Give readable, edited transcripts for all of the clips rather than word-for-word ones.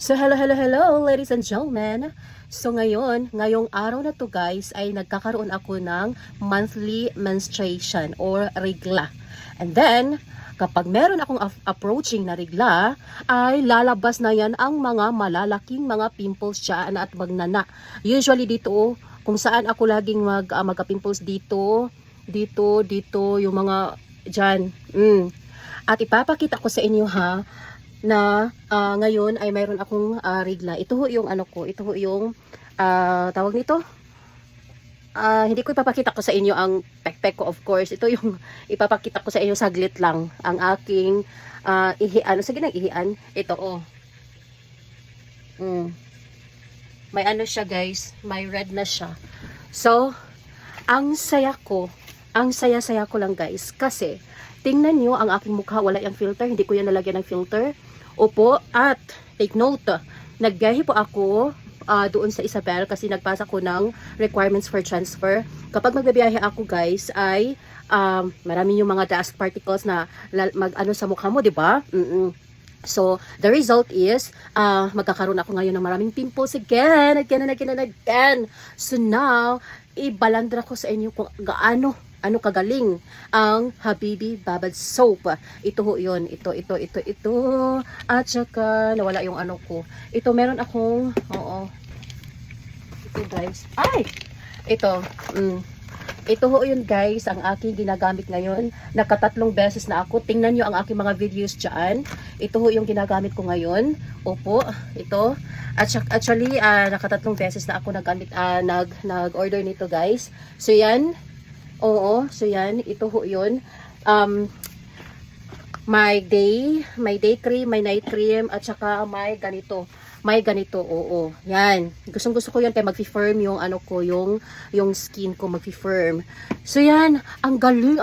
So hello ladies and gentlemen. So ngayong araw na to guys ay nagkakaroon ako ng monthly menstruation or regla. And then kapag meron akong approaching na regla ay lalabas na yan ang mga malalaking mga pimples dyan at magnana. Usually dito kung saan ako laging magka-pimples dito yung mga dyan. At ipapakita ko sa inyo ha na ngayon ay mayroon akong regla. Ito ho yung ano ko, ito ho yung tawag nito. Hindi ko ipapakita ko sa inyo ang pekpek ko, of course. Ito yung ipapakita ko sa inyo saglit lang ang aking ihian. Sige nang ihian. Ito oh. May ano siya guys, may red na siya. So, ang saya ko, ang saya-saya ko lang guys kasi tingnan nyo ang aking mukha, wala yung filter, hindi ko yan nalagyan ng filter. Opo, at take note, nagbiyahe po ako doon sa Isabel kasi nagpasa ko ng requirements for transfer. Kapag magbibiyahe ako guys ay marami yung mga dust particles na mag-ano sa mukha mo, di ba? So, the result is, magkakaroon ako ngayon ng maraming pimples again. So now, ibalandra ko sa inyo kung gaano kagaling ang Habibi Babad Soap. Ito ho yun. Ito. At saka, nawala yung ano ko. Ito, meron akong, ito guys. Ay! Ito. Ito ho yun guys, ang aking ginagamit ngayon. Nakatatlong beses na ako. Tingnan nyo ang aking mga videos dyan. Ito ho yung ginagamit ko ngayon. Opo, ito. At actually, nakatatlong beses na ako nag-order nito guys. So yan. Oo, so yan, ito ho yun. May day cream, may night cream, at saka may ganito. May ganito, oo. Yan. Gusto ko yan kaya mag-firm yung ano ko, yung skin ko mag-firm. So yan, ang galing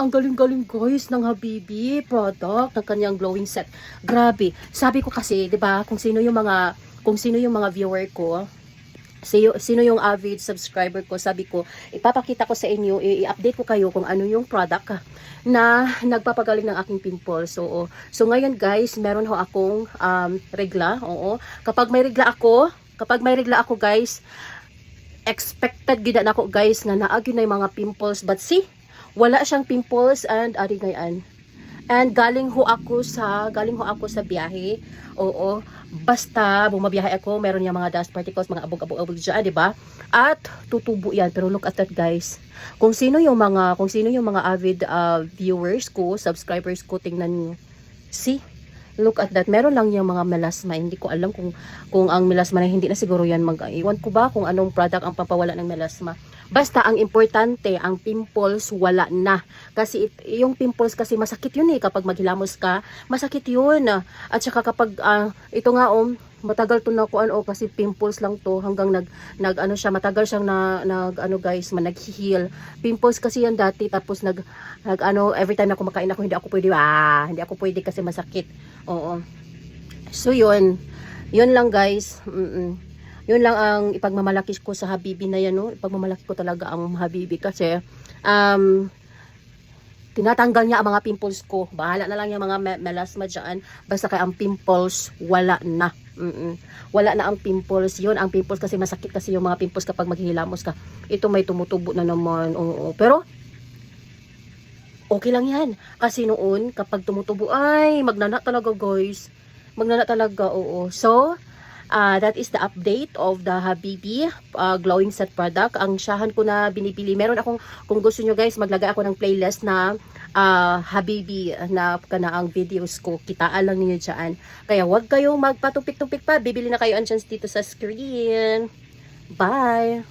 guys ng Habibi product, ng kanyang glowing set. Grabe. Sabi ko kasi, 'di ba, kung sino yung mga viewer ko, sino yung avid subscriber ko, sabi ko, ipapakita ko sa inyo, i-update ko kayo kung ano yung product na nagpapagaling ng aking pimples. So ngayon guys, meron ho akong regla. Oo. Kapag may regla ako guys, expected gid na ako guys nga naagi na yung mga pimples, but see, wala siyang pimples and ari ngayon. And galing ho ako sa biyahe. Oo. Basta bumabiyahe ako, meron yung mga dust particles, mga abog-abog dyan, di ba? At tutubo yan. Pero look at that guys. Kung sino yung mga avid viewers ko, subscribers ko, tingnan niyo. See? Look at that. Meron lang yung mga melasma. Hindi ko alam kung ang melasma na hindi na siguro yan iwan ko ba kung anong product ang papawala ng melasma. Basta ang importante, ang pimples wala na. Kasi yung pimples kasi masakit yun kapag maghilamos ka, masakit yun. At saka kapag ito nga matagal to na kasi pimples lang to hanggang matagal siyang guys, nag-heal. Pimples kasi yan dati tapos every time na kumakain ako hindi ako pwede kasi masakit. Oo. So yun lang guys. Yun lang ang ipagmamalaki ko sa Habibi na yan, no? Ipagmamalaki ko talaga ang Habibi kasi tinatanggal niya ang mga pimples ko. Bahala na lang yung mga melasma dyan. Basta kaya ang pimples, wala na. Wala na ang pimples. Yun, ang pimples kasi masakit kasi yung mga pimples kapag maghihilamos ka. Ito may tumutubo na naman. Oo. Pero, okay lang yan. Kasi noon, kapag tumutubo, ay, magnana talaga guys. Magnana talaga, oo. So, that is the update of the Habibi glowing set product. Ang shahan ko na binibili, meron akong, kung gusto nyo guys, maglagay ako ng playlist na Habibi na kanaang videos ko. Kitaan lang ninyo dyan. Kaya wag kayong magpatupik-tupik pa. Bibili na kayo andyan dito sa screen. Bye!